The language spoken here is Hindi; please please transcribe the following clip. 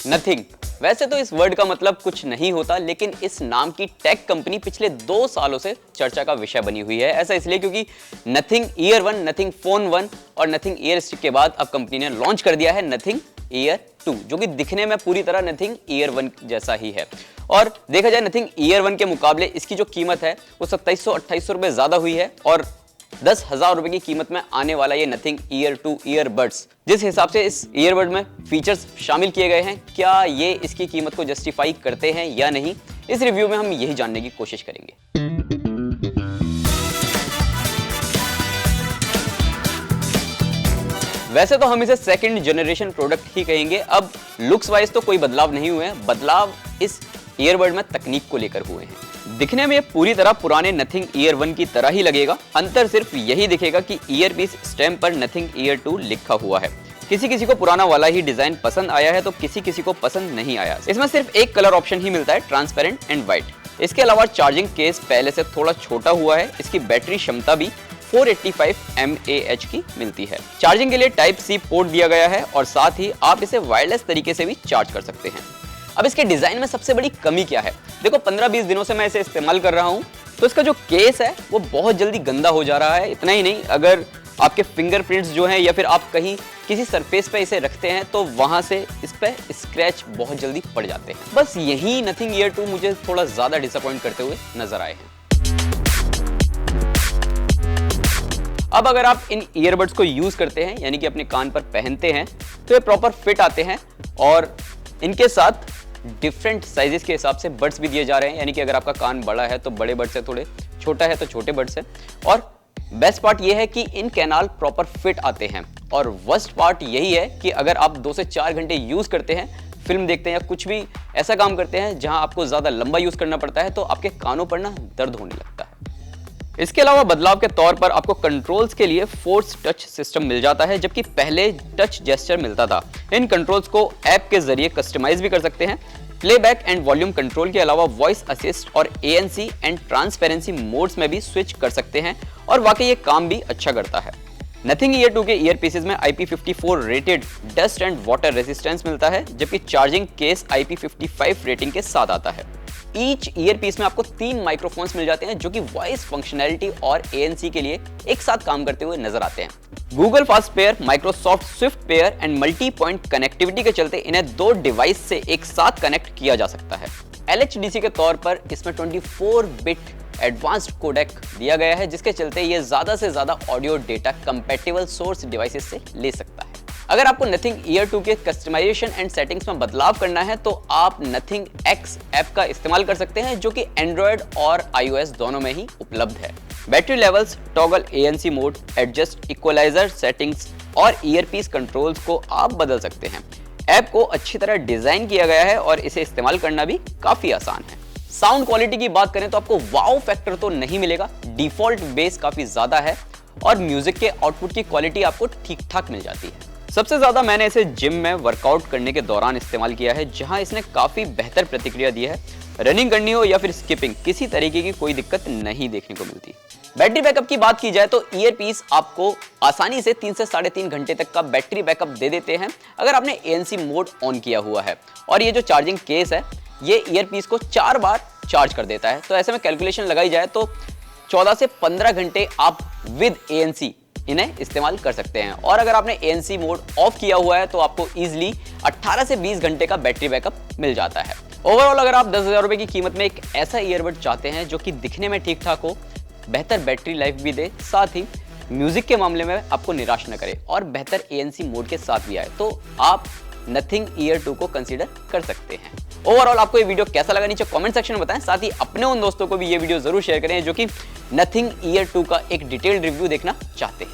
नथिंग। वैसे तो इस वर्ड का मतलब कुछ नहीं होता, लेकिन इस नाम की टेक कंपनी पिछले 2 सालों से चर्चा का विषय बनी हुई है। ऐसा इसलिए क्योंकि नथिंग ईयर 1, नथिंग फोन 1 और नथिंग ईयर स्टिक के बाद अब कंपनी ने लॉन्च कर दिया है नथिंग ईयर 2, जो कि दिखने में पूरी तरह नथिंग ईयर 1 जैसा ही है। और देखा जाए नथिंग ईयर 1 के मुकाबले इसकी जो कीमत है वो 2700-2800 रुपए ज्यादा हुई है और 10,000 रुपए की कीमत में आने वाला ये नथिंग ईयर 2 ईयरबड्स, जिस हिसाब से इस ईयरबड में फीचर्स शामिल किए गए हैं, क्या ये इसकी कीमत को जस्टिफाई करते हैं या नहीं, इस रिव्यू में हम यही जानने की कोशिश करेंगे। वैसे तो हम इसे सेकंड जनरेशन प्रोडक्ट ही कहेंगे। अब लुक्स वाइज तो कोई बदलाव नहीं हुए हैं, बदलाव इस ईयरबड में तकनीक को लेकर हुए हैं। दिखने में पूरी तरह पुराने नथिंग ईयर 1 की तरह ही लगेगा। अंतर सिर्फ यही दिखेगा कि ईयर पीस स्टेम पर नथिंग ईयर 2 लिखा हुआ है। किसी किसी को पुराना वाला ही डिजाइन पसंद आया है तो किसी किसी को पसंद नहीं आया। इसमें सिर्फ एक कलर ऑप्शन ही मिलता है, ट्रांसपेरेंट एंड व्हाइट। इसके अलावा चार्जिंग केस पहले से थोड़ा छोटा हुआ है। इसकी बैटरी क्षमता भी 485 mAh की मिलती है। चार्जिंग के लिए टाइप सी पोर्ट दिया गया है और साथ ही आप इसे वायरलेस तरीके से भी चार्ज कर सकते हैं। अब इसके डिजाइन में सबसे बड़ी कमी क्या है? देखो 15-20 दिनों से मैं इसे इस्तेमाल कर रहा हूं, तो इसका जो केस है वो बहुत जल्दी गंदा हो जा रहा है। इतना ही नहीं, अगर आपके फिंगरप्रिंट्स जो हैं या फिर आप कहीं किसी सरफेस पे इसे रखते हैं तो वहां से इस पे स्क्रैच बहुत जल्दी पड़ जाते हैं। बस यही नथिंग ईयर 2 मुझे थोड़ा ज्यादा डिसअपॉइंट करते हुए नजर आए हैं। अब अगर आप इन ईयरबड्स को यूज करते हैं, यानी कि अपने कान पर पहनते हैं, तो ये प्रॉपर फिट आते हैं और इनके साथ डिफरेंट साइजेस के हिसाब से बड्स भी दिए जा रहे हैं। यानी कि अगर आपका कान बड़ा है तो बड़े बड्स है, थोड़े छोटा है तो छोटे बड्स है। और बेस्ट पार्ट ये है कि इन कैनाल प्रॉपर फिट आते हैं। और वर्स्ट पार्ट यही है कि अगर आप 2 से 4 घंटे यूज करते हैं, फिल्म देखते हैं या कुछ भी ऐसा काम करते हैं जहां आपको ज्यादा लंबा यूज करना पड़ता है, तो आपके कानों पर ना दर्द होने लगता है। इसके अलावा बदलाव के तौर पर आपको कंट्रोल्स के लिए फोर्स टच सिस्टम मिल जाता है, जबकि पहले टच जेस्चर मिलता था। इन कंट्रोल्स को ऐप के जरिए कस्टमाइज भी कर सकते हैं। प्लेबैक एंड वॉल्यूम कंट्रोल के अलावा वॉइस असिस्ट और ANC एंड ट्रांसपेरेंसी मोड्स में भी स्विच कर सकते हैं और वाकई ये काम भी अच्छा करता है। नथिंग ईयर 2 के ईयर पीसेस में IP54 rated dust and water resistance मिलता है, जबकि चार्जिंग केस IP55 रेटिंग के साथ आता है। ईच ईयर पीस में आपको 3 माइक्रोफोन्स मिल जाते हैं जो कि वॉइस फंक्शनैलिटी और ANC के लिए एक साथ काम करते हुए नजर आते हैं। Google fast pair, Microsoft Swift pair and multi point connectivity के चलते इन्हें 2 डिवाइस से एक साथ कनेक्ट किया जा सकता है। LHDC के तौर पर इसमें 24 बिट एडवांस्ड कोडेक दिया गया है, जिसके चलते ये ज्यादा से ज्यादा audio data compatible source devices से ले सकता है। अगर आपको नथिंग ईयर 2 के कस्टमाइजेशन एंड सेटिंग्स में बदलाव करना है तो आप नथिंग X ऐप का इस्तेमाल कर सकते हैं, जो कि एंड्रॉयड और iOS दोनों में ही उपलब्ध है। Battery levels, toggle ANC mode, adjust equalizer settings और ईयरपीस कंट्रोल्स को आप बदल सकते हैं। ऐप को अच्छी तरह डिजाइन किया गया है और इसे इस्तेमाल करना भी काफी आसान है। साउंड क्वालिटी की बात करें तो आपको वाओ फैक्टर तो नहीं मिलेगा। डिफॉल्ट बेस काफी ज्यादा है और म्यूजिक के आउटपुट की क्वालिटी आपको ठीक ठाक मिल जाती है। सबसे ज्यादा मैंने इसे जिम में वर्कआउट करने के दौरान इस्तेमाल किया है, जहां इसने काफी बेहतर प्रतिक्रिया दी है। रनिंग करनी हो या फिर स्किपिंग, किसी तरीके की कोई दिक्कत नहीं देखने को मिलती। बैटरी बैकअप की बात की जाए तो ईयर पीस आपको आसानी से 3 से 3.5 घंटे तक का बैटरी बैकअप दे देते हैं अगर आपने ANC मोड ऑन किया हुआ है। और ये जो चार्जिंग केस है, ये ईयर पीस को 4 बार चार्ज कर देता है। तो ऐसे में कैलकुलेशन लगाई जाए तो 14 से 15 घंटे आप विद ANC इन्हें इस्तेमाल कर सकते हैं। और अगर आपने ANC मोड ऑफ किया हुआ है तो आपको इजीली 18 से 20 घंटे का बैटरी बैकअप मिल जाता है। ओवरऑल अगर आप 10,000 रुपए की कीमत में एक ऐसा ईयरबड चाहते हैं जो कि दिखने में ठीक ठाक हो, बेहतर बैटरी लाइफ भी दे, साथ ही म्यूजिक के मामले में आपको निराश न करे और बेहतर ANC मोड के साथ भी आए, तो आप नथिंग ईयर 2 को कंसीडर कर सकते हैं। ओवरऑल आपको ये वीडियो कैसा लगा नीचे कमेंट सेक्शन में बताएं। साथ ही अपने उन दोस्तों को भी ये वीडियो जरूर शेयर करें जो कि नथिंग ईयर 2 का एक डिटेल्ड रिव्यू देखना चाहते हैं।